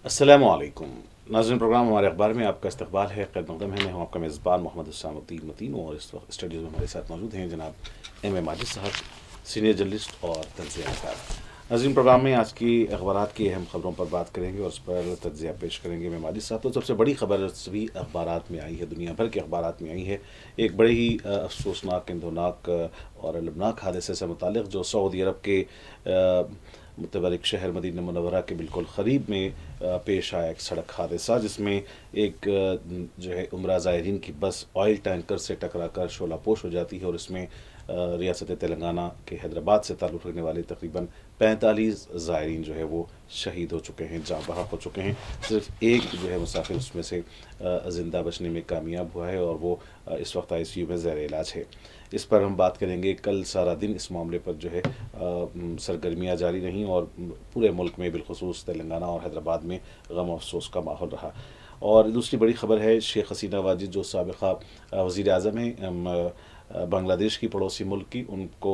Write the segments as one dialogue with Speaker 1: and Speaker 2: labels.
Speaker 1: السلام علیکم ناظرین، پروگرام ہمارے اخبار میں آپ کا استقبال ہے، خیر مقدم ہے، میں ہوں آپ کا میزبان محمد حسام الدین متین، اور اس وقت اسٹوڈیو میں ہمارے ساتھ موجود ہیں جناب ایم اے ماجد صاحب، سینئر جرنلسٹ اور تجزیہ نگار۔ ناظرین، پروگرام میں آج کی اخبارات کی اہم خبروں پر بات کریں گے اور اس پر تجزیہ پیش کریں گے میں ماجد صاحب۔ تو سب سے بڑی خبر سبھی اخبارات میں آئی ہے، دنیا بھر کے اخبارات میں آئی ہے، ایک بڑے ہی افسوسناک، اندوناک اور المناک حادثے سے متعلق جو سعودی عرب کے متبرک شہر مدینہ منورہ کے بالکل قریب میں پیش آیا ایک سڑک حادثہ، جس میں ایک جو ہے عمرہ زائرین کی بس آئل ٹینکر سے ٹکرا کر شعلہ پوش ہو جاتی ہے، اور اس میں ریاست تلنگانہ کے حیدرآباد سے تعلق رکھنے والے تقریباً 45 زائرین جو ہے وہ شہید ہو چکے ہیں، جاں بحق ہو چکے ہیں۔ صرف ایک جو ہے مسافر اس میں سے زندہ بچنے میں کامیاب ہوا ہے، اور وہ اس وقت آئی سی یو میں زیر علاج ہے۔ اس پر ہم بات کریں گے۔ کل سارا دن اس معاملے پر جو ہے سرگرمیاں جاری رہیں، اور پورے ملک میں بالخصوص تلنگانہ اور حیدرآباد میں غم و افسوس کا ماحول رہا۔ اور دوسری بڑی خبر ہے، شیخ حسینہ واجد جو سابقہ وزیر اعظم ہیں بنگلہ دیش کی پڑوسی ملک کی، ان کو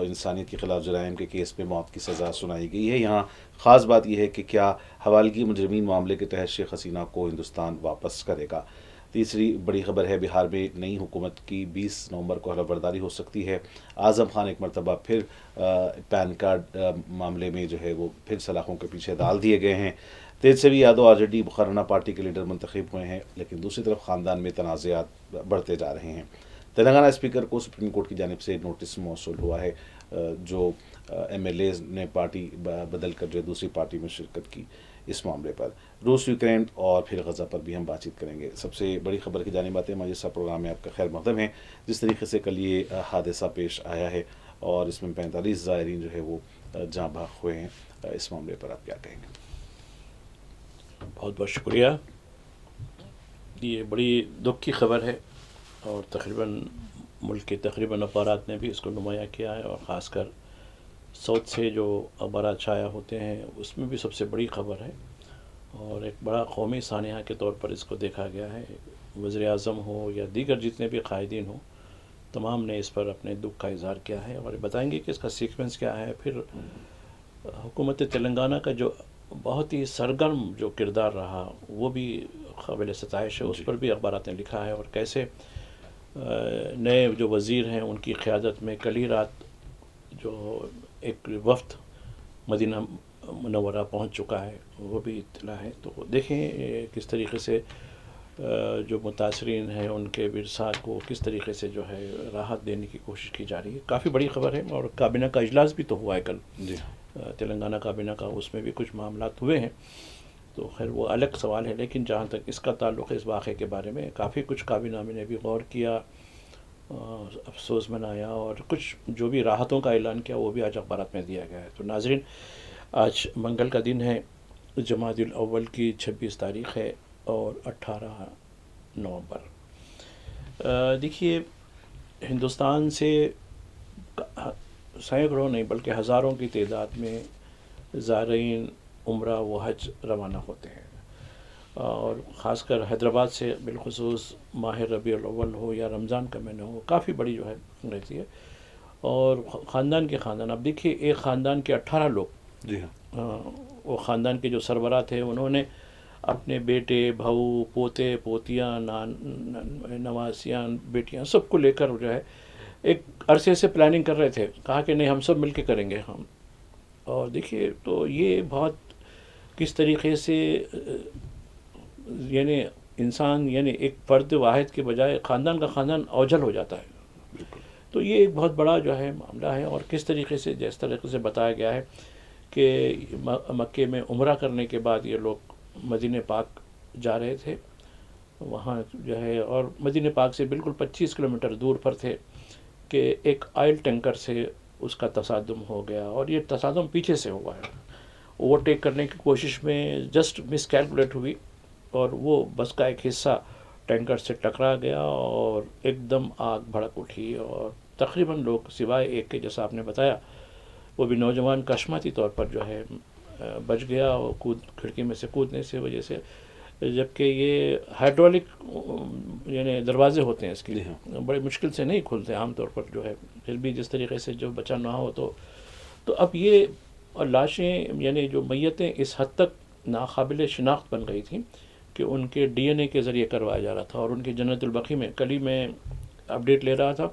Speaker 1: انسانیت کے خلاف جرائم کے کیس میں موت کی سزا سنائی گئی ہے۔ یہاں خاص بات یہ ہے کہ کیا حوالگی مجرمین معاملے کے تحت شیخ حسینہ کو ہندوستان واپس کرے گا۔ تیسری بڑی خبر ہے، بہار میں نئی حکومت کی 20 نومبر کو حلف برداری ہو سکتی ہے۔ اعظم خان ایک مرتبہ پھر پین کارڈ معاملے میں جو ہے وہ پھر سلاخوں کے پیچھے ڈال دیے گئے ہیں۔ Tejashwi Yadav R J D مقررہ پارٹی کے لیڈر منتخب ہوئے ہیں، لیکن دوسری طرف خاندان میں تنازعات بڑھتے جا رہے ہیں۔ تلنگانہ اسپیکر کو سپریم کورٹ کی جانب سے نوٹس موصول ہوا ہے، جو ایم ایل اے نے پارٹی بدل کر جو دوسری پارٹی میں شرکت کی۔ اس معاملے پر روس، یوکرین اور پھر غزہ پر بھی ہم بات چیت کریں گے۔ سب سے بڑی خبر کی جانب آتے ہیں، مجھے سب پروگرام میں آپ کا خیر مقدم ہے۔ جس طریقے سے کل یہ حادثہ پیش آیا ہے اور اس میں 45 زائرین جو ہے وہ جاں بحق ہوئے ہیں، اس معاملے پر آپ کیا کہیں گے؟
Speaker 2: بہت بہت شکریہ۔ یہ بڑی دکھ کی خبر ہے، اور تقریباً ملک کے تقریباً اخبارات نے بھی اس کو نمایاں کیا ہے، اور خاص کر ساؤتھ سے جو اخبارات شائع ہوتے ہیں اس میں بھی سب سے بڑی خبر ہے، اور ایک بڑا قومی سانحہ کے طور پر اس کو دیکھا گیا ہے۔ وزیر اعظم ہو یا دیگر جتنے بھی قائدین ہوں، تمام نے اس پر اپنے دکھ کا اظہار کیا ہے، اور بتائیں گے کہ اس کا سیکوینس کیا ہے۔ پھر حکومت تلنگانہ کا جو بہت ہی سرگرم جو کردار رہا وہ بھی قابل ستائش ہے، اس پر بھی اخبارات نے لکھا ہے، اور کیسے نئے جو وزیر ہیں ان کی قیادت میں کل ہی رات جو ایک وفد مدینہ منورہ پہنچ چکا ہے وہ بھی اطلاع ہے۔ تو دیکھیں کس طریقے سے جو متاثرین ہیں ان کے ورثاء کو کس طریقے سے جو ہے راحت دینے کی کوشش کی جا رہی ہے۔ کافی بڑی خبر ہے، اور کابینہ کا اجلاس بھی تو ہوا ہے کل،
Speaker 1: جی
Speaker 2: تلنگانہ کابینہ کا، اس میں بھی کچھ معاملات ہوئے ہیں، تو خیر وہ الگ سوال ہے۔ لیکن جہاں تک اس کا تعلق ہے، اس واقعے کے بارے میں کافی کچھ کابینہ میں نے بھی غور کیا، افسوس منایا، اور کچھ جو بھی راحتوں کا اعلان کیا وہ بھی آج اخبارات میں دیا گیا ہے۔ تو ناظرین، آج منگل کا دن ہے، جمادی الاول کی 26 تاریخ ہے، اور 18 نومبر۔ دیکھیے، ہندوستان سے سینکڑوں نہیں بلکہ ہزاروں کی تعداد میں زائرین عمرہ و حج روانہ ہوتے ہیں، اور خاص کر حیدرآباد سے بالخصوص ماہ ربیع الاول ہو یا رمضان کا مہینہ ہو، کافی بڑی جو ہے رہتی ہے، اور خاندان کے خاندان، اب دیکھیے ایک خاندان کے 18 لوگ،
Speaker 1: جی ہاں،
Speaker 2: وہ خاندان کے جو سربراہ تھے انہوں نے اپنے بیٹے، بہو، پوتے، پوتیاں، نواسیاں، بیٹیاں، سب کو لے کر جو ہے ایک عرصے سے پلاننگ کر رہے تھے، کہا کہ نہیں ہم سب مل کے کریں گے ہم۔ اور دیکھیے تو یہ بہت کس طریقے سے یعنی انسان، یعنی ایک فرد واحد کے بجائے خاندان کا خاندان اوجھل ہو جاتا ہے۔
Speaker 1: بالکل
Speaker 2: تو یہ ایک بہت بڑا جو ہے معاملہ ہے، اور کس طریقے سے جس طریقے سے بتایا گیا ہے کہ مکے میں عمرہ کرنے کے بعد یہ لوگ مدینہ پاک جا رہے تھے، وہاں جو ہے، اور مدینہ پاک سے بالکل 25 کلومیٹر دور پر تھے کہ ایک آئل ٹینکر سے اس کا تصادم ہو گیا، اور یہ تصادم پیچھے سے ہوا ہے، اوورٹیک کرنے کی کوشش میں جسٹ مس کیلکولیٹ ہوئی، اور وہ بس کا ایک حصہ ٹینکر سے ٹکرا گیا، اور ایک دم آگ بھڑک اٹھی، اور تقریباً لوگ سوائے ایک کے، جیسا آپ نے بتایا، وہ بھی نوجوان کشماتی طور پر جو ہے بچ گیا، اور کھڑکی میں سے کودنے سے وجہ سے، جبکہ یہ ہائیڈرولک یعنی دروازے ہوتے ہیں اس کے،
Speaker 1: جی ہاں،
Speaker 2: بڑے مشکل سے نہیں کھلتے عام طور پر جو ہے، پھر بھی جس طریقے سے جو بچا نہ ہو تو اب یہ لاشیں یعنی جو میتیں اس حد تک ناقابل شناخت بن گئی تھیں کہ ان کے ڈی این اے کے ذریعے کروایا جا رہا تھا. اور ان کی جنت البقیع میں کل ہی میں اپڈیٹ لے رہا تھا،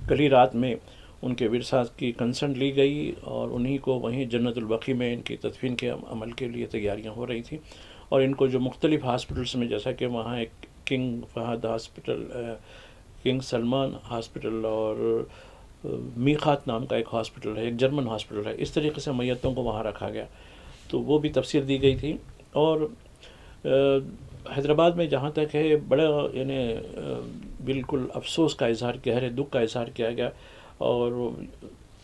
Speaker 2: کل ہی رات میں ان کے ورثاء کی کنسنٹ لی گئی اور انہی کو وہیں جنت البقیع میں ان کی تدفین کے عمل کے لیے تیاریاں ہو رہی تھیں. اور ان کو جو مختلف ہاسپٹلس میں، جیسا کہ وہاں ایک King Fahd Hospital, King Salman Hospital اور میقات نام کا ایک ہاسپٹل ہے، ایک جرمن ہاسپٹل ہے، اس طریقے سے میتوں کو وہاں رکھا گیا. تو وہ بھی تفسیر دی گئی تھی. اور حیدرآباد میں جہاں تک ہے بڑا یعنی بالکل افسوس کا اظہار کیا ہے، دکھ کا اظہار کیا گیا. اور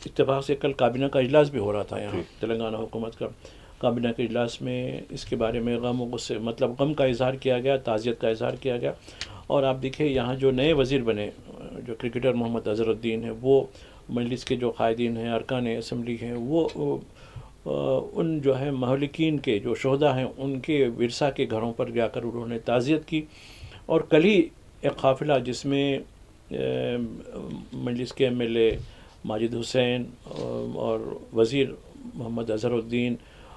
Speaker 2: اتفاق سے کل کابینہ کا اجلاس بھی ہو رہا تھا یہاں تلنگانہ حکومت کا. کابینہ کے اجلاس میں اس کے بارے میں غم کا اظہار کیا گیا، تعزیت کا اظہار کیا گیا. اور آپ دیکھیں یہاں جو نئے وزیر بنے، جو کرکٹر محمد اظہر الدین ہیں، وہ مجلس کے جو قائدین ہیں، ارکان اسمبلی ہیں، وہ ان جو ہے مہلکین کے جو شہداء ہیں ان کے ورثاء کے گھروں پر جا کر انہوں نے تعزیت کی. اور کل ہی ایک قافلہ جس میں مجلس کے ایم ایل اے ماجد حسین اور وزیر محمد اظہر الدین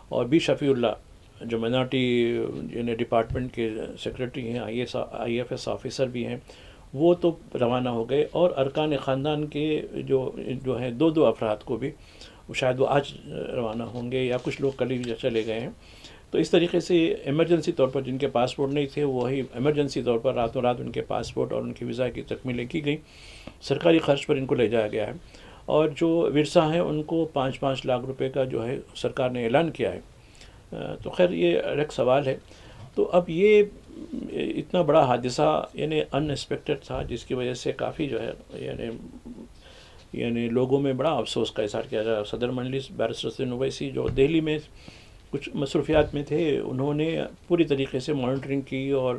Speaker 2: اور بی شفیع اللہ جو مائنارٹی یعنی ڈپارٹمنٹ کے سیکرٹری ہیں، آئی ایف ایس آفیسر بھی ہیں، وہ تو روانہ ہو گئے. اور ارکان خاندان کے جو ہیں دو افراد کو بھی شاید وہ آج روانہ ہوں گے یا کچھ لوگ کل ہی چلے گئے ہیں. تو اس طریقے سے ایمرجنسی طور پر جن کے پاسپورٹ نہیں تھے وہی ایمرجنسی طور پر راتوں رات ان کے پاسپورٹ اور ان کی ویزا کی تکمیلیں کی گئی. سرکاری خرچ پر ان کو لے جایا گیا ہے. اور جو ورثاء ہیں ان کو 5-5 لاکھ روپے کا جو ہے سرکار نے اعلان کیا ہے. تو خیر یہ ایک سوال ہے. تو اب یہ اتنا بڑا حادثہ یعنی ان ایکسپیکٹڈ تھا، جس کی وجہ سے کافی جو ہے یعنی لوگوں میں بڑا افسوس کا اظہار کیا جا. صدر مجلس بیرسٹر حسین اویسی جو دہلی میں کچھ مصروفیات میں تھے، انہوں نے پوری طریقے سے مانیٹرنگ کی. اور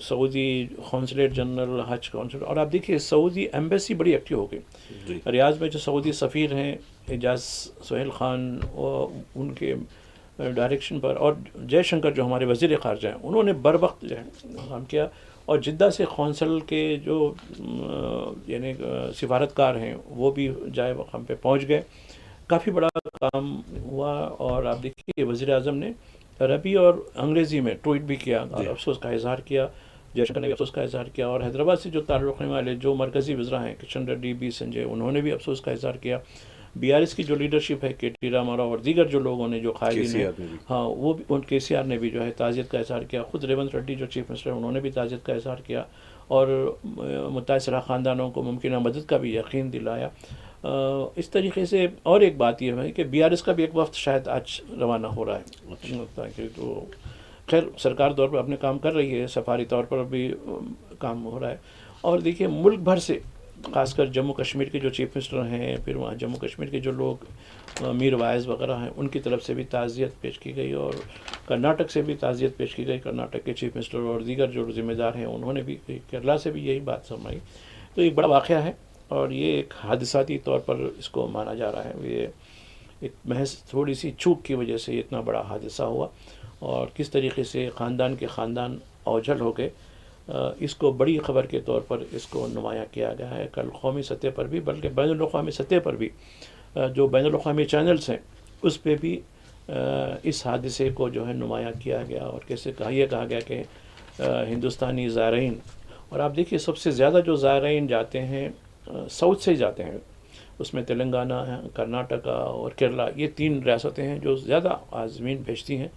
Speaker 2: سعودی قونصلیٹ جنرل، حج کونسل، اور آپ دیکھیے سعودی ایمبیسی بڑی ایکٹیو ہو گئی. ریاض میں جو سعودی سفیر ہیں اعجاز سہیل خان، ان کے ڈائریکشن پر، اور جے شنکر جو ہمارے وزیر خارجہ ہیں، انہوں نے بر وقت جو ہے کام کیا. اور جدہ سے قونصل کے جو یعنی سفارتکار ہیں وہ بھی جائے وقام پہ پہنچ گئے. کافی بڑا کام ہوا. اور آپ دیکھیے وزیر اعظم نے عربی اور انگریزی میں ٹویٹ بھی کیا اور افسوس کا اظہار کیا. جے شنکر نے بھی افسوس کا اظہار کیا. اور حیدرآباد سے جو تعلق رکھنے والے جو مرکزی وزراء ہیں، کشن ریڈی، بی سنجے، انہوں نے بھی افسوس کا اظہار کیا. بی آر ایس کی جو لیڈرشپ ہے، کے ٹی راما راؤ اور دیگر جو لوگوں نے جو قائدین ہیں، ہاں وہ بھی، ان کے سی آر نے بھی جو ہے تعزیت کا اظہار کیا. خود ریونت ریڈی جو چیف منسٹر ہیں انہوں نے بھی تعزیت کا اظہار کیا اور متاثرہ خاندانوں کو ممکنہ مدد کا بھی یقین دلایا. اس طریقے سے اور ایک بات یہ ہے کہ بی آر ایس کا بھی ایک وفد شاید آج روانہ ہو رہا ہے. تاکہ تو خیر سرکار طور پر اپنے کام کر رہی ہے، سفاری طور پر بھی کام ہو رہا ہے. اور دیکھیے ملک بھر سے، خاص کر جموں کشمیر کے جو چیف منسٹر ہیں، پھر وہاں جموں کشمیر کے جو لوگ میر وائز وغیرہ ہیں، ان کی طرف سے بھی تعزیت پیش کی گئی. اور کرناٹک سے بھی تعزیت پیش کی گئی. کرناٹک کے چیف منسٹر اور دیگر جو ذمہ دار ہیں انہوں نے بھی، کیرلا سے بھی یہی بات سمجھی. تو ایک بڑا واقعہ ہے اور یہ ایک حادثاتی طور پر اس کو مانا جا رہا ہے. یہ ایک محض تھوڑی سی چوک کی وجہ سے اتنا بڑا حادثہ ہوا اور کس طریقے سے خاندان کے خاندان اوجھل ہو گئے، اس کو بڑی خبر کے طور پر اس کو نمایاں کیا گیا ہے. کل قومی سطح پر بھی بلکہ بین الاقوامی سطح پر بھی جو بین الاقوامی چینلز ہیں اس پہ بھی اس حادثے کو جو ہے نمایاں کیا گیا. اور کیسے یہ کہا گیا کہ ہندوستانی زائرین، اور آپ دیکھیے سب سے زیادہ جو زائرین جاتے ہیں ساؤتھ سے جاتے ہیں، اس میں تلنگانہ، کرناٹکا اور کیرلا، یہ 3 ریاستیں ہیں جو زیادہ عازمین بھیجتی ہیں،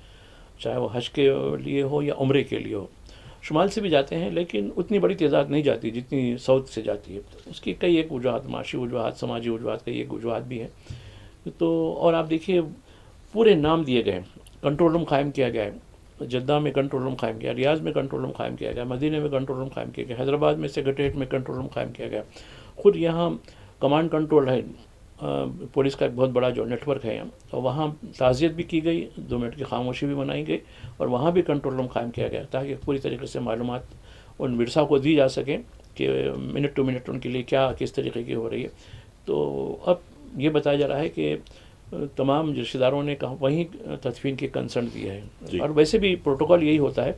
Speaker 2: چاہے وہ حج کے لیے ہو یا عمرے کے لیے ہو. شمال سے بھی جاتے ہیں لیکن اتنی بڑی تعداد نہیں جاتی جتنی ساؤتھ سے جاتی ہے. اس کی کئی ایک وجوہات، معاشی وجوہات، سماجی وجوہات، کئی ایک وجوہات بھی ہیں. تو اور آپ دیکھیے پورے نام دیے گئے، کنٹرول روم قائم کیا گیا ہے. جدہ میں کنٹرول روم قائم کیا، ریاض میں کنٹرول روم قائم کیا گیا، مدینہ میں کنٹرول روم قائم کیا گیا، حیدرآباد میں سیکریٹریٹ میں کنٹرول روم قائم کیا گیا. خود یہاں کمانڈ کنٹرول ہے، پولیس کا ایک بہت بڑا جو نیٹ ورک ہے یہاں، اور وہاں تعزیت بھی کی گئی، 2 منٹ کی خاموشی بھی منائی گئی اور وہاں بھی کنٹرول روم قائم کیا گیا تاکہ پوری طریقے سے معلومات ان ورثاء کو دی جا سکیں کہ منٹ ٹو منٹ ان کے لیے کیا کس طریقے کی ہو رہی ہے. تو اب یہ بتایا جا رہا ہے کہ تمام رشتہ داروں نے کہا وہیں تدفین کی کنسرٹ دی ہے. اور ویسے بھی پروٹوکول یہی ہوتا ہے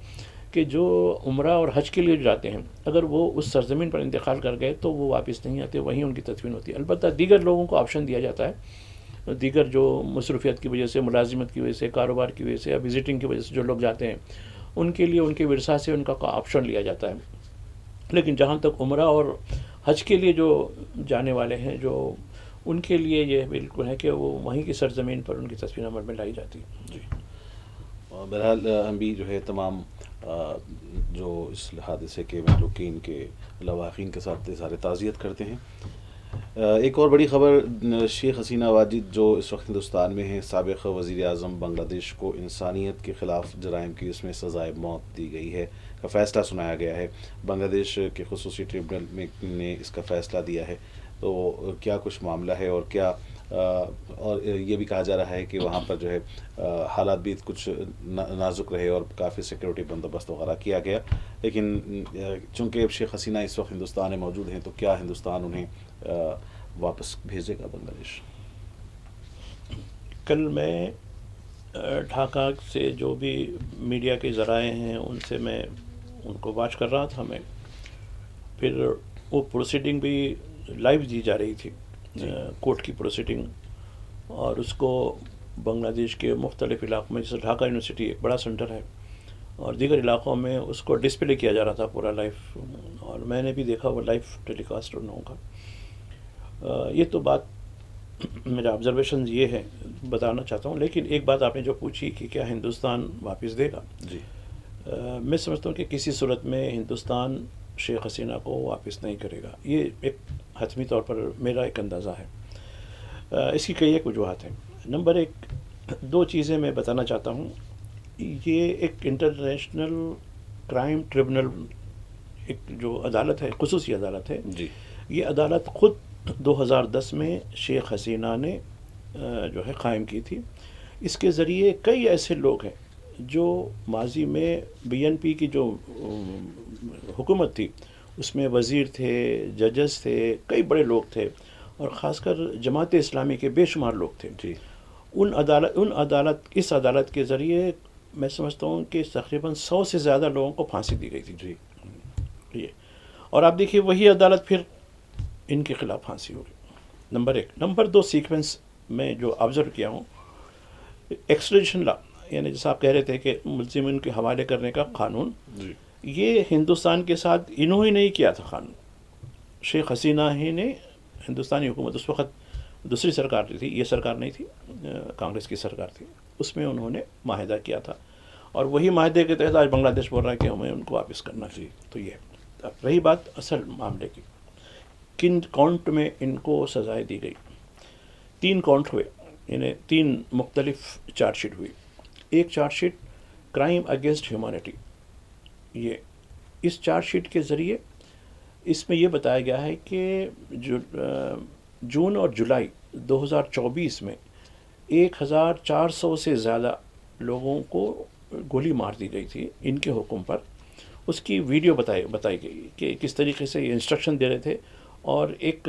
Speaker 2: کہ جو عمرہ اور حج کے لیے جاتے ہیں اگر وہ اس سرزمین پر انتقال کر گئے تو وہ واپس نہیں آتے، وہیں ان کی تدفین ہوتی ہے. البتہ دیگر لوگوں کو آپشن دیا جاتا ہے دیگر جو مصروفیت کی وجہ سے، ملازمت کی وجہ سے، کاروبار کی وجہ سے یا وزٹنگ کی وجہ سے جو لوگ جاتے ہیں، ان کے لیے ان کے ورثہ سے ان کا آپشن لیا جاتا ہے. لیکن جہاں تک عمرہ اور حج کے لیے جو جانے والے ہیں، جو ان کے لیے یہ بالکل ہے کہ وہ وہیں کی سرزمین پر ان کی تصویر عمل میں لائی جاتی ہے. جی.
Speaker 1: بہرحال ہم بھی جو ہے تمام جو اس حادثے کے مہلوکین کے لواحقین کے ساتھ اظہار تعزیت کرتے ہیں. ایک اور بڑی خبر، شیخ حسینہ واجد جو اس وقت ہندوستان میں ہیں، سابق وزیر اعظم بنگلہ دیش کو انسانیت کے خلاف جرائم کی اس میں سزائے موت دی گئی ہے کا فیصلہ سنایا گیا ہے. بنگلہ دیش کے خصوصی ٹریبونل میں نے اس کا فیصلہ دیا ہے. تو کیا کچھ معاملہ ہے اور کیا اور یہ بھی کہا جا رہا ہے کہ وہاں پر جو ہے حالات بھی کچھ نازک رہے اور کافی سیکورٹی بندوبست وغیرہ کیا گیا. لیکن چونکہ اب شیخ حسینہ اس وقت ہندوستان میں موجود ہیں، تو کیا ہندوستان انہیں واپس بھیجے گا بنگلہ دیش؟
Speaker 2: کل میں ڈھاکہ سے جو بھی میڈیا کے ذرائع ہیں ان سے میں ان کو واچ کر رہا تھا. میں پھر وہ پروسیڈنگ بھی لائیو دی جا رہی تھی، کورٹ کی پروسیڈنگ، اور اس کو بنگلہ دیش کے مختلف علاقوں میں، جیسے ڈھاکہ یونیورسٹی ایک بڑا سینٹر ہے، اور دیگر علاقوں میں اس کو ڈسپلے کیا جا رہا تھا پورا لائیو، اور میں نے بھی دیکھا وہ لائیو ٹیلی کاسٹ ان لوگوں کا. یہ تو بات میرا آبزرویشن یہ ہے، بتانا چاہتا ہوں. لیکن ایک بات آپ نے جو پوچھی کہ کیا ہندوستان واپس دے گا،
Speaker 1: جی
Speaker 2: میں سمجھتا ہوں کہ کسی صورت میں ہندوستان شیخ حسینہ کو واپس نہیں کرے گا. یہ ایک حتمی طور پر میرا ایک اندازہ ہے. اس کی کئی ایک وجوہات ہیں. نمبر ایک، دو چیزیں میں بتانا چاہتا ہوں. یہ ایک انٹرنیشنل کرائم ٹریبونل، ایک جو عدالت ہے، خصوصی عدالت ہے.
Speaker 1: جی.
Speaker 2: یہ عدالت خود 2010 میں شیخ حسینہ نے جو ہے قائم کی تھی. اس کے ذریعے کئی ایسے لوگ ہیں جو ماضی میں BNP کی جو حکومت تھی اس میں وزیر تھے، ججز تھے، کئی بڑے لوگ تھے، اور خاص کر جماعت اسلامی کے بے شمار لوگ تھے.
Speaker 1: جی.
Speaker 2: اس عدالت کے ذریعے میں سمجھتا ہوں کہ تقریباً 100 سے زیادہ لوگوں کو پھانسی دی گئی تھی.
Speaker 1: جی.
Speaker 2: یہ اور آپ دیکھیے وہی عدالت پھر ان کے خلاف پھانسی ہوگی. نمبر ایک. نمبر دو، سیکوینس میں جو آبزرو کیا ہوں، ایکسٹریڈیشن لا، یعنی جیسا آپ کہہ رہے تھے کہ ملزمین کے حوالے کرنے کا قانون،
Speaker 1: جی.
Speaker 2: یہ ہندوستان کے ساتھ انہوں ہی نہیں کیا تھا قانون. شیخ حسینہ ہی نے، ہندوستانی حکومت اس وقت دوسری سرکار تھی، یہ سرکار نہیں تھی، کانگریس کی سرکار تھی، اس میں انہوں نے معاہدہ کیا تھا، اور وہی معاہدے کے تحت آج بنگلہ دیش بول رہا ہے کہ ہمیں ان کو واپس کرنا چاہیے. تو یہ رہی بات اصل معاملے کی. کن کاؤنٹ میں ان کو سزائیں دی گئی؟ 3 کاؤنٹ ہوئے، یعنی 3 مختلف چارج شیٹ ہوئی. ایک charge sheet crime against humanity. یہ اس چارج شیٹ کے ذریعے اس میں یہ بتایا گیا ہے کہ جون اور جولائی 2024 میں 1400 سے زیادہ لوگوں کو گولی مار دی گئی تھی ان کے حکم پر. اس کی ویڈیو بتائی گئی کہ کس طریقے سے یہ انسٹرکشن دے رہے تھے. اور ایک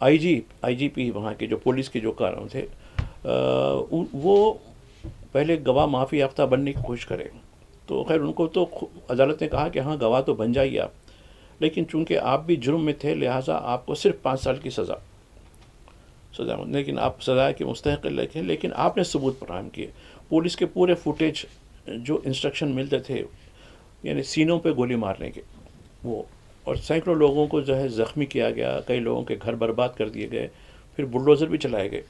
Speaker 2: آئی جی پی وہاں کے جو پولیس کے جو کارکن تھے، وہ پہلے گواہ معافی یافتہ بننے کی کوشش کرے. تو خیر ان کو تو عدالت نے کہا کہ ہاں گواہ تو بن جائیے آپ، لیکن چونکہ آپ بھی جرم میں تھے لہٰذا آپ کو صرف 5 سال کی سزا، لیکن آپ سزا کے مستحق لکھیں، لیکن آپ نے ثبوت فراہم کیے. پولیس کے پورے فوٹیج جو انسٹرکشن ملتے تھے، یعنی سینوں پہ گولی مارنے کے، وہ، اور سینکڑوں لوگوں کو جو ہے زخمی کیا گیا، کئی لوگوں کے گھر برباد کر دیے گئے، پھر بلڈوزر بھی چلائے گئے.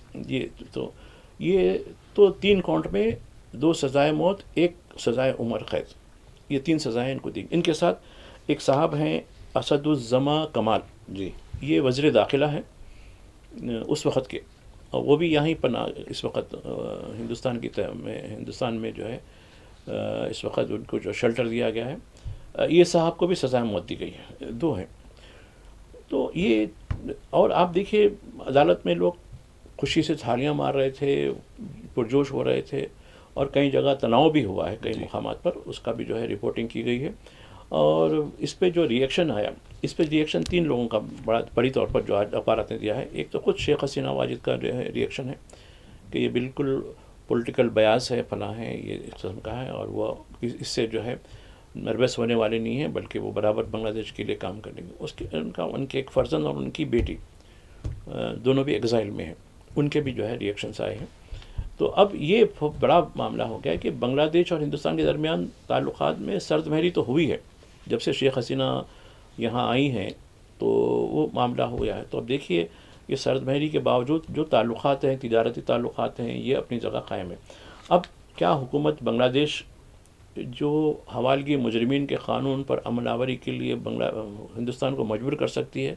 Speaker 2: یہ تو 3 کاؤنٹ میں 2 سزائے موت، 1 سزائے عمر قید. یہ 3 سزائیں ان کو دی. ان کے ساتھ ایک صاحب ہیں اسد الزما کمال.
Speaker 1: جی.
Speaker 2: یہ وزیر داخلہ ہیں اس وقت کے، اور وہ بھی یہیں پناہ اس وقت ہندوستان میں جو ہے اس وقت ان کو جو شیلٹر دیا گیا ہے. یہ صاحب کو بھی سزائے موت دی گئی ہے. 2 ہیں. تو یہ، اور آپ دیکھیے عدالت میں لوگ خوشی سے تھالیاں مار رہے تھے، پرجوش ہو رہے تھے، اور کئی جگہ تناؤ بھی ہوا ہے کئی مقامات پر. اس کا بھی جو ہے رپورٹنگ کی گئی ہے. اور اس پہ جو ریئیکشن آیا، اس پہ ریئیکشن 3 لوگوں کا بڑی طور پر جو آج اخبارات نے دیا ہے. ایک تو خود شیخ حسینہ واجد کا جو ہے ریئیکشن ہے کہ یہ بالکل پولیٹیکل بیاس ہے، فلاں ہے، یہ اس قسم کا ہے، اور وہ اس سے جو ہے نروس ہونے والے نہیں ہیں، بلکہ وہ برابر بنگلہ دیش کے لیے کام کریں گے. ان کے ایک فرزند اور ان کی بیٹی دونوں بھی ایگزائل میں ہیں. ان کے بھی جو ہے ریئیکشنس آئے ہیں. تو اب یہ بڑا معاملہ ہو گیا کہ بنگلہ دیش اور ہندوستان کے درمیان تعلقات میں سرد مہری تو ہوئی ہے جب سے شیخ حسینہ یہاں آئی ہیں، تو وہ معاملہ ہو گیا ہے. تو اب دیکھیے یہ سرد مہری کے باوجود جو تعلقات ہیں، تجارتی تعلقات ہیں، یہ اپنی جگہ قائم ہے. اب کیا حکومت بنگلہ دیش جو حوالگی مجرمین کے قانون پر عمل آوری کے لیے ہندوستان کو مجبور کر سکتی ہے،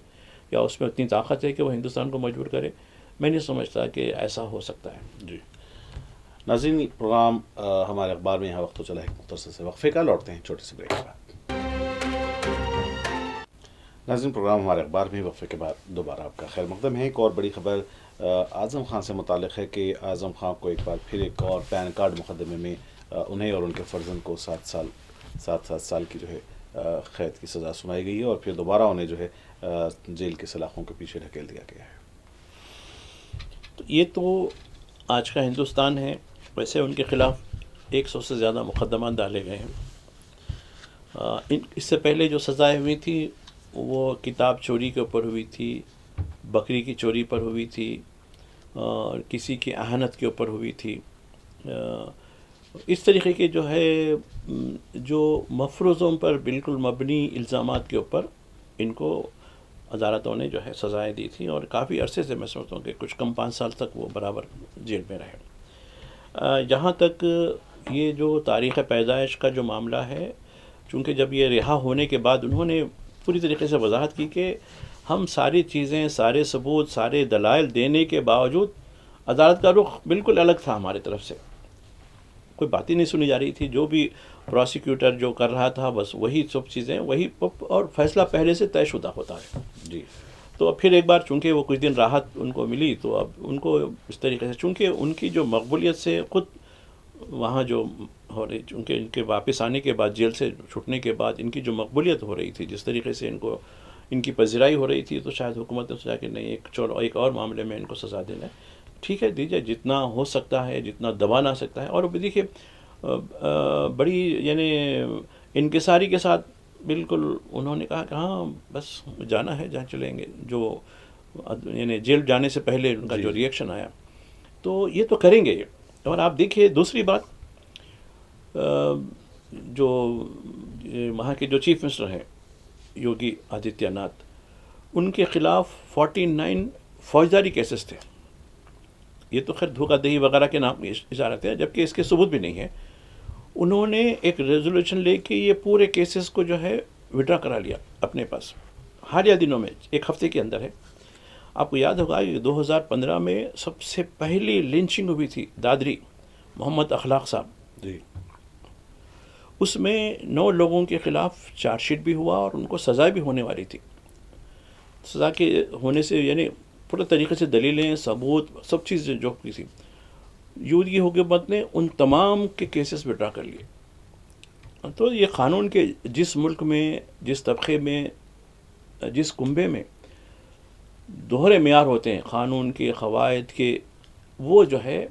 Speaker 2: یا اس میں اتنی طاقت ہے کہ وہ ہندوستان کو مجبور کرے؟ میں نہیں سمجھتا کہ ایسا ہو سکتا ہے.
Speaker 1: جی ناظرین، پروگرام ہمارے اخبار میں یہاں وقت تو چلا ہے مختصر سے وقفے کا، لوٹتے ہیں چھوٹے سے بریک کے بعد. ناظرین، پروگرام ہمارے اخبار میں وقفے کے بعد دوبارہ آپ کا خیر مقدم ہے. ایک اور بڑی خبر اعظم خان سے متعلق ہے کہ اعظم خان کو ایک بار پھر ایک اور پین کارڈ مقدمے میں انہیں اور ان کے فرزند کو 7 سال کی جو ہے قید کی سزا سنائی گئی ہے، اور پھر دوبارہ انہیں جو ہے جیل کے سلاخوں کے پیچھے ڈھکیل دیا گیا ہے.
Speaker 2: تو یہ تو آج کا ہندوستان ہے. ویسے ان کے خلاف 100 سے زیادہ مقدمات ڈالے گئے ہیں. اس سے پہلے جو سزائیں ہوئی تھی وہ کتاب چوری کے اوپر ہوئی تھی، بکری کی چوری پر ہوئی تھی، اور کسی کی اہانت کے اوپر ہوئی تھی. اس طریقے کے جو ہے جو مفروضوں پر بالکل مبنی الزامات کے اوپر ان کو عدالتوں نے جو ہے سزائیں دی تھی، اور کافی عرصے سے میں سمجھتا ہوں کہ کچھ کم 5 سال تک وہ برابر جیل میں رہے. جہاں تک یہ جو تاریخ پیدائش کا جو معاملہ ہے، چونکہ جب یہ رہا ہونے کے بعد انہوں نے پوری طریقے سے وضاحت کی کہ ہم ساری چیزیں، سارے ثبوت، سارے دلائل دینے کے باوجود عدالت کا رخ بالکل الگ تھا ہمارے طرف سے. کوئی بات ہی نہیں سنی جا رہی تھی. جو بھی پروسیکیوٹر جو کر رہا تھا بس وہی سب چیزیں وہی، اور فیصلہ پہلے سے طے شدہ ہوتا ہے.
Speaker 1: جی
Speaker 2: تو اب پھر ایک بار چونکہ وہ کچھ دن راحت ان کو ملی، تو اب ان کو اس طریقے سے، چونکہ ان کی جو مقبولیت سے خود وہاں جو ہو رہی، چونکہ ان کے واپس آنے کے بعد، جیل سے چھوٹنے کے بعد ان کی جو مقبولیت ہو رہی تھی، جس طریقے سے ان کو ان کی پذیرائی ہو رہی تھی، تو شاید حکومت نے سوچا کہ نہیں، ایک اور معاملے میں ان کو سزا دینا ہے. ٹھیک ہے، دیجیے جتنا ہو سکتا ہے، جتنا دبانا سکتا ہے. اور دیکھیے بڑی یعنی انکساری کے ساتھ بالکل انہوں نے کہا کہ ہاں بس جانا ہے، جہاں چلیں گے. جو یعنی جیل جانے سے پہلے ان کا جو ریئیکشن آیا، تو یہ تو کریں گے. اور آپ دیکھیے دوسری بات، جو وہاں کے جو چیف منسٹر ہیں یوگی آدتیہ ناتھ، ان کے خلاف 49 فوجداری کیسز تھے. یہ تو خیر دھوکہ دہی وغیرہ کے نام اشارت ہے، جبکہ اس کے ثبوت بھی نہیں ہے. انہوں نے ایک ریزولوشن لے کے یہ پورے کیسز کو جو ہے وڈرا کرا لیا اپنے پاس حالیہ دنوں میں، 1 ہفتے کے اندر ہے. آپ کو یاد ہوگا 2015 میں سب سے پہلی لنچنگ ہوئی تھی دادری محمد اخلاق صاحب.
Speaker 1: جی
Speaker 2: اس میں 9 لوگوں کے خلاف چارج شیٹ بھی ہوا اور ان کو سزا بھی ہونے والی تھی. سزا کے ہونے سے یعنی پورے طریقے سے دلیلیں، ثبوت، سب چیزیں جو کی تھی، یوگی حکومت نے ان تمام کے کیسز وڈرا کر لیے. تو یہ قانون کے جس ملک میں، جس طبقے میں، جس کنبے میں دوہرے معیار ہوتے ہیں قانون کے، قواعد کے، وہ جو ہے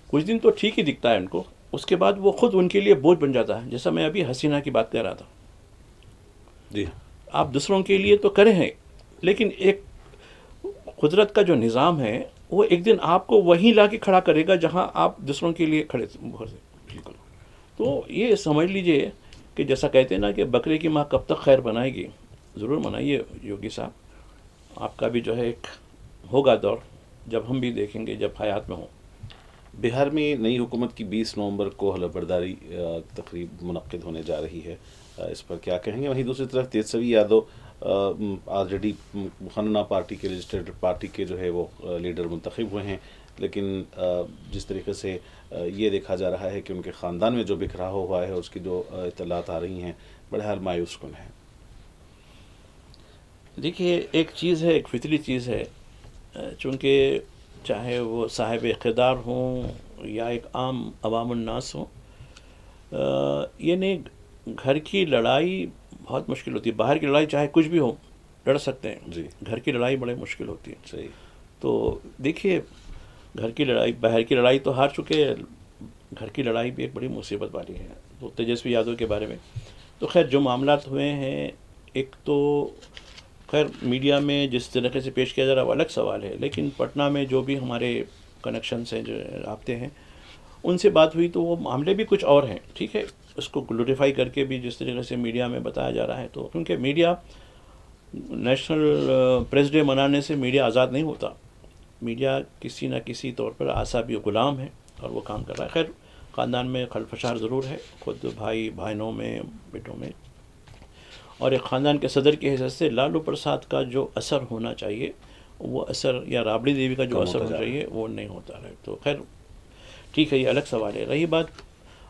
Speaker 2: کچھ دن تو ٹھیک ہی دکھتا ہے ان کو، اس کے بعد وہ خود ان کے لیے بوجھ بن جاتا ہے. جیسا میں ابھی حسینہ کی بات کر رہا تھا.
Speaker 1: جی
Speaker 2: آپ دوسروں کے لیے تو کریں ہیں، لیکن ایک قدرت کا جو نظام ہے وہ ایک دن آپ کو وہیں لا کے کھڑا کرے گا جہاں آپ دوسروں کے لیے کھڑے تھے. بالکل. تو یہ سمجھ لیجئے کہ جیسا کہتے ہیں نا کہ بکرے کی ماں کب تک خیر بنائے گی. ضرور منائیے یوگی صاحب، آپ کا بھی جو ہے ایک ہوگا دور جب ہم بھی دیکھیں گے، جب حیات میں ہوں.
Speaker 1: بہار میں نئی حکومت کی 20 نومبر کو حلف برداری تقریب منعقد ہونے جا رہی ہے. اس پر کیا کہیں گے؟ وہیں دوسری طرف تیجسوی یادو آلریڈی مقننہ پارٹی کے رجسٹرڈ پارٹی کے جو ہے وہ لیڈر منتخب ہوئے ہیں، لیکن جس طریقے سے یہ دیکھا جا رہا ہے کہ ان کے خاندان میں جو بکھراؤ ہوا ہے، اس کی جو اطلاعات آ رہی ہیں بڑے حال مایوس کن ہیں.
Speaker 2: دیکھیے ایک چیز ہے، ایک فطری چیز ہے، چونکہ چاہے وہ صاحب اقتدار ہوں یا ایک عام عوام الناس ہوں، یعنی گھر کی لڑائی بہت مشکل ہوتی ہے. باہر کی لڑائی چاہے کچھ بھی ہو لڑ سکتے ہیں،
Speaker 1: جی
Speaker 2: گھر کی لڑائی بڑی مشکل ہوتی ہے.
Speaker 1: صحیح.
Speaker 2: تو دیکھیے گھر کی لڑائی، باہر کی لڑائی تو ہار چکے، گھر کی لڑائی بھی ایک بڑی مصیبت والی ہے. تو تیجسوی یادو کے بارے میں تو خیر جو معاملات ہوئے ہیں، ایک تو خیر میڈیا میں جس طریقے سے پیش کیا جا رہا ہے وہ الگ سوال ہے، لیکن پٹنہ میں جو بھی ہمارے کنیکشنس ہیں، جو رابطے ہیں، ان سے بات ہوئی تو وہ معاملے بھی کچھ اور ہیں. ٹھیک ہے، اس کو گلوریفائی کر کے بھی جس طریقے سے میڈیا میں بتایا جا رہا ہے، تو کیونکہ میڈیا نیشنل پریس ڈے منانے سے میڈیا آزاد نہیں ہوتا. میڈیا کسی نہ کسی طور پر اعصابی غلام ہے اور وہ کام کر رہا ہے. خیر خاندان میں خلفشار ضرور ہے، خود بھائی بہنوں میں، بیٹوں میں، اور ایک خاندان کے صدر کی حیثیت سے لالو پرساد کا جو اثر ہونا چاہیے وہ اثر، یا رابڑی دیوی کا جو
Speaker 1: کم
Speaker 2: اثر
Speaker 1: ہوتا
Speaker 2: ہونا
Speaker 1: جا رہا ہے.
Speaker 2: چاہیے وہ نہیں ہوتا ہے. تو خیر ٹھیک ہے، یہ الگ سوال ہے. رہی بات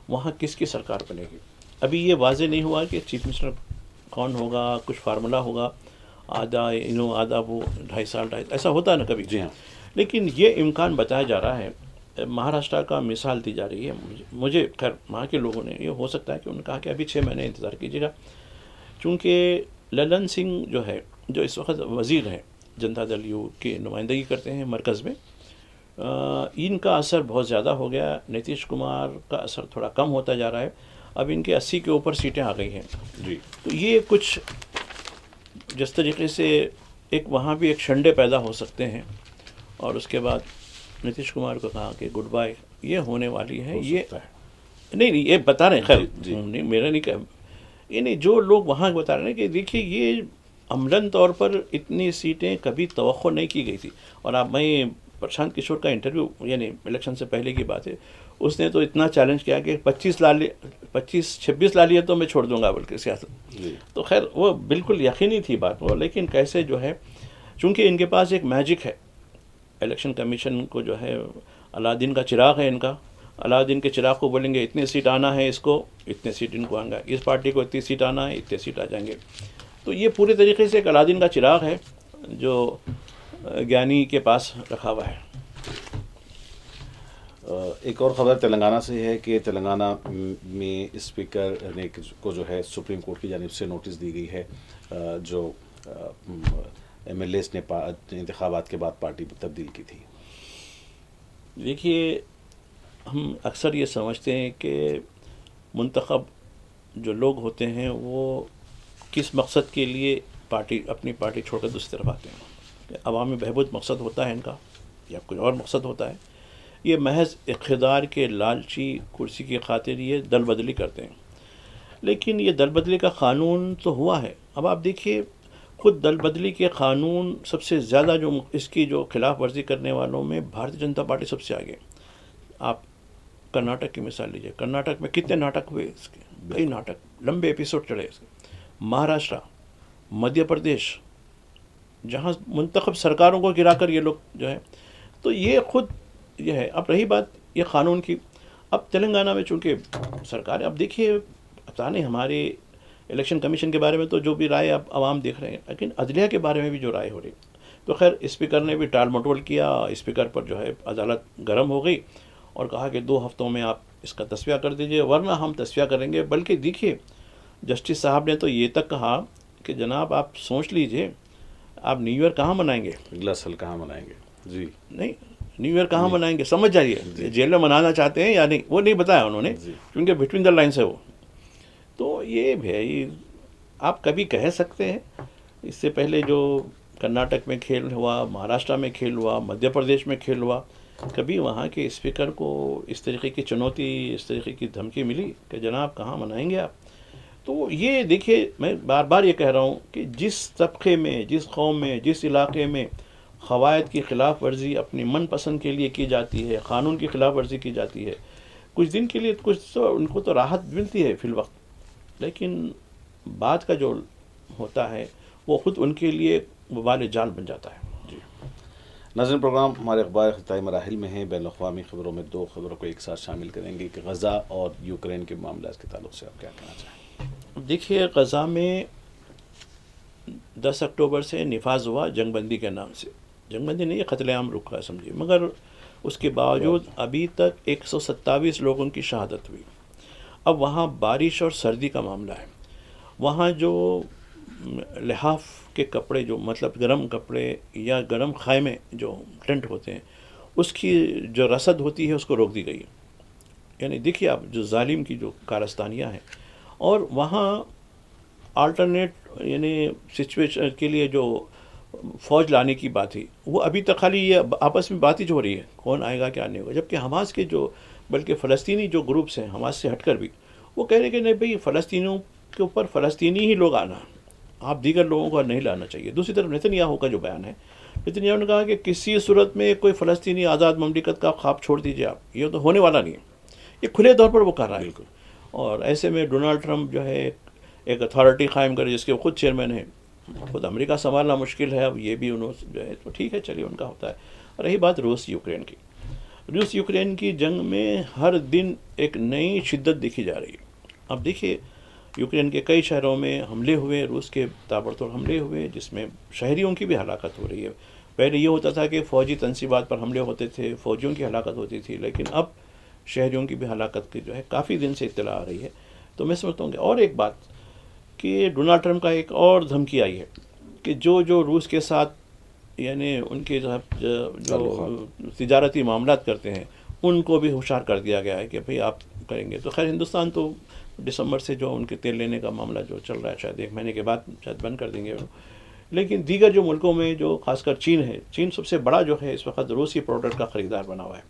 Speaker 2: وہاں کس کی سرکار بنے گی، ابھی یہ واضح نہیں ہوا کہ چیف منسٹر کون ہوگا. کچھ فارمولہ ہوگا، آدھا آدھا وہ 2.5 سال ایسا ہوتا ہے نا کبھی.
Speaker 1: جی ہاں.
Speaker 2: لیکن یہ امکان بتایا جا رہا ہے، مہاراشٹر کا مثال دی جا رہی ہے. مجھے خیر وہاں کے لوگوں نے، یہ ہو سکتا ہے کہ انہوں نے کہا کہ ابھی 6 مہینے انتظار کیجیے گا، چونکہ للن سنگھ جو ہے، جو اس وقت وزیر ہیں، جنتا دل یو کی نمائندگی کرتے ہیں مرکز میں، ان کا اثر بہت زیادہ ہو گیا. نتیش کمار کا اثر تھوڑا کم ہوتا جا رہا ہے. اب ان کے 80 کے اوپر سیٹیں آ گئی ہیں.
Speaker 1: جی.
Speaker 2: تو یہ کچھ جس طریقے سے ایک وہاں بھی ایک شنڈے پیدا ہو سکتے ہیں، اور اس کے بعد نتیش کمار کو کہا کہ گڈ بائی یہ ہونے والی ہے. یہ نہیں یہ بتا رہے ہیں، خیر نہیں میرا نہیں کہ یہ نہیں، جو لوگ وہاں بتا رہے ہیں کہ دیکھیے یہ عملاً طور پر اتنی سیٹیں کبھی توقع نہیں کی گئی تھی. اور آپ، میں پرشانت کشور کا انٹرویو، یعنی الیکشن سے پہلے کی بات ہے، اس نے تو اتنا چیلنج کیا کہ 26 لا لیے تو میں چھوڑ دوں گا بلکہ سیاست. تو خیر وہ بالکل یقینی تھی بات وہ، لیکن کیسے جو ہے، چونکہ ان کے پاس ایک میجک ہے، الیکشن کمیشن کو جو ہے علادین کا چراغ ہے ان کا. علادین کے چراغ کو بولیں گے اتنے سیٹ آنا ہے اس کو، اتنے سیٹ ان کو آئیں گا، اس پارٹی کو اتنی سیٹ آنا ہے، اتنے سیٹ آ جائیں گے. تو یہ پورے طریقے سے ایک علادین کا چراغ ہے جو گیانی کے پاس رکھا ہوا ہے.
Speaker 1: ایک اور خبر تلنگانہ سے ہے کہ تلنگانہ میں اسپیکر نے کو جو ہے سپریم کورٹ کی جانب سے نوٹس دی گئی ہے، جو ایم ایل ایز نے انتخابات کے بعد پارٹی تبدیل کی تھی.
Speaker 2: دیکھیے ہم اکثر یہ سمجھتے ہیں کہ منتخب جو لوگ ہوتے ہیں وہ کس مقصد کے لیے اپنی پارٹی چھوڑ کر دوسری طرف آتے ہیں. عوامی بہبود مقصد ہوتا ہے ان کا، یا کوئی اور مقصد ہوتا ہے. یہ محض اقتدار کے لالچی کرسی کی خاطر یہ دل بدلی کرتے ہیں. لیکن یہ دل بدلی کا قانون تو ہوا ہے. اب آپ دیکھیے خود دل بدلی کے قانون سب سے زیادہ جو اس کی جو خلاف ورزی کرنے والوں میں بھارتیہ جنتا پارٹی سب سے آگے. آپ کرناٹک کی مثال لیجیے، کرناٹک میں کتنے ناٹک ہوئے اس کے، کئی ناٹک، لمبے ایپیسوڈ چڑھے اس کے. مہاراشٹر، مدھیہ پردیش، جہاں منتخب سرکاروں کو گرا کر یہ لوگ جو ہے، تو یہ خود یہ ہے. اب رہی بات یہ قانون کی، اب تلنگانہ میں چونکہ سرکار، اب دیکھیے پتہ نہیں ہمارے الیکشن کمیشن کے بارے میں تو جو بھی رائے اب عوام دیکھ رہے ہیں، لیکن عدلیہ کے بارے میں بھی جو رائے ہو رہی، تو خیر اسپیکر نے بھی ٹال مٹول کیا. اسپیکر پر جو ہے عدالت گرم ہو گئی اور کہا کہ 2 ہفتوں میں آپ اس کا تصفیہ کر دیجئے، ورنہ ہم تصفیہ کریں گے. بلکہ دیکھیے جسٹس صاحب نے تو یہ تک کہا کہ جناب آپ سوچ لیجئے آپ نیو ایئر کہاں منائیں گے،
Speaker 1: اگلا سال کہاں منائیں گے. جی
Speaker 2: نہیں نیو ایئر کہاں منائیں گے، سمجھ جائیے جیل میں منانا چاہتے ہیں یا نہیں، وہ نہیں بتایا انہوں نے، کیونکہ بٹوین دا لائنس ہے وہ. تو یہ بھائی آپ کبھی کہہ سکتے ہیں، اس سے پہلے جو کرناٹک میں کھیل ہوا، مہاراشٹر میں کھیل ہوا، مدھیہ پردیش میں کھیل ہوا، کبھی وہاں کے اسپیکر کو اس طریقے کی چنوتی، اس طریقے کی دھمکی ملی کہ جناب کہاں منائیں گے آپ. تو یہ دیکھیے میں بار بار یہ کہہ رہا ہوں کہ جس طبقے میں، جس قوم میں، جس علاقے میں قواعد کی خلاف ورزی اپنی من پسند کے لیے کی جاتی ہے، قانون کی خلاف ورزی کی جاتی ہے، کچھ دن کے لیے کچھ تو ان کو تو راحت ملتی ہے فی الوقت، لیکن بعد کا جو ہوتا ہے وہ خود ان کے لیے وبال جان بن جاتا ہے.
Speaker 1: جی ناظرین، پروگرام ہمارے اخبار اختتامی مراحل میں ہیں. بین الاقوامی خبروں میں 2 خبروں کو ایک ساتھ شامل کریں گے کہ غزہ اور یوکرین کے معاملات کے تعلق سے آپ کیا کہنا چاہیں.
Speaker 2: دیکھیے غزہ میں 10 اکتوبر سے نفاذ ہوا جنگ بندی کے نام سے، جنگ بندی نہیں، یہ قتل عام رکا ہے سمجھیے، مگر اس کے باوجود ابھی تک 127 لوگوں کی شہادت ہوئی. اب وہاں بارش اور سردی کا معاملہ ہے، وہاں جو لحاف کے کپڑے، جو مطلب گرم کپڑے یا گرم خیمے جو ٹینٹ ہوتے ہیں، اس کی جو رسد ہوتی ہے اس کو روک دی گئی. یعنی دیکھیے آپ جو ظالم کی جو کارستانیاں ہیں. اور وہاں آلٹرنیٹ یعنی سچویشن کے لیے جو فوج لانے کی بات تھی وہ ابھی تک خالی یہ آپس میں بات ہی جو ہو رہی ہے کون آئے گا کیا نہیں ہوگا، جبکہ حماس کے جو بلکہ فلسطینی جو گروپس ہیں حماس سے ہٹ کر بھی وہ کہہ رہے کہ نہیں بھئی فلسطینیوں کے اوپر فلسطینی ہی لوگ آنا، آپ دیگر لوگوں کو نہیں لانا چاہیے۔ دوسری طرف نیتنیاہو کا جو بیان ہے، نیتنیاہو نے کہا کہ کسی صورت میں کوئی فلسطینی آزاد مملکت کا خواب چھوڑ دیجیے آپ، یہ تو ہونے والا نہیں ہے، یہ کھلے طور پر وہ کر رہا ہے۔
Speaker 1: بالکل۔
Speaker 2: اور ایسے میں ڈونلڈ ٹرمپ جو ہے ایک اتھارٹی قائم کرے جس کے وہ خود چیئرمین ہیں، خود امریکہ سنبھالنا مشکل ہے، اب یہ بھی انہوں جو ہے تو ٹھیک ہے چلیے ان کا ہوتا ہے۔ رہی بات روس یوکرین کی، روس یوکرین کی جنگ میں ہر دن ایک نئی شدت دیکھی جا رہی ہے۔ اب دیکھیے یوکرین کے کئی شہروں میں حملے ہوئے، روس کے تابڑتوڑ حملے ہوئے جس میں شہریوں کی بھی ہلاکت ہو رہی ہے۔ پہلے یہ ہوتا تھا کہ فوجی تنصیبات پر حملے ہوتے تھے، فوجیوں کی ہلاکت ہوتی تھی، لیکن اب شہریوں کی بھی ہلاکت کی جو ہے کافی دن سے اطلاع آ رہی ہے۔ تو میں سمجھتا ہوں کہ اور ایک بات کہ ڈونلڈ ٹرمپ کا ایک اور دھمکی آئی ہے کہ جو روس کے ساتھ یعنی ان کے جو تجارتی معاملات کرتے ہیں ان کو بھی ہوشیار کر دیا گیا ہے کہ بھئی آپ کریں گے۔ تو خیر ہندوستان تو دسمبر سے جو ان کے تیل لینے کا معاملہ جو چل رہا ہے شاید 1 مہینے کے بعد شاید بند کر دیں گے، لیکن دیگر جو ملکوں میں جو خاص کر چین ہے، چین سب سے بڑا جو ہے اس وقت روسی پروڈکٹ کا خریدار بنا ہوا ہے،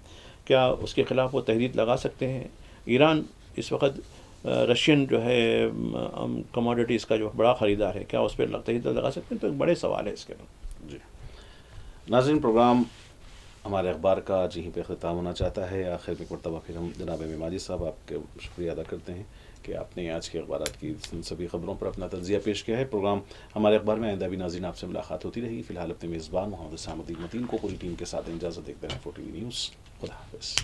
Speaker 2: کیا اس کے خلاف وہ تحریر لگا سکتے ہیں؟ ایران اس وقت رشین جو ہے کموڈیٹیز کا جو بڑا خریدار ہے، کیا اس پہ تحریر لگا سکتے ہیں؟ تو ایک بڑے سوال ہے اس کے بعد۔
Speaker 1: جی ناظرین، پروگرام ہمارے اخبار کا آج یہیں پہ اختتام ہونا چاہتا ہے۔ آخر میں ایک مرتبہ پھر ہم جناب ایم اے ماجد صاحب آپ کے شکریہ ادا کرتے ہیں کہ آپ نے آج کے اخبارات کی سبھی خبروں پر اپنا تجزیہ پیش کیا ہے۔ پروگرام ہمارے اخبار میں آئندہ بھی ناظرین آپ سے ملاقات ہوتی رہے گی۔ فی الحال اپنے میزبان محمد حسام الدین متین کو پوری ٹیم کے ساتھ اجازت دیتے ہیں 4 ٹی وی نیوز۔ خدا حافظ۔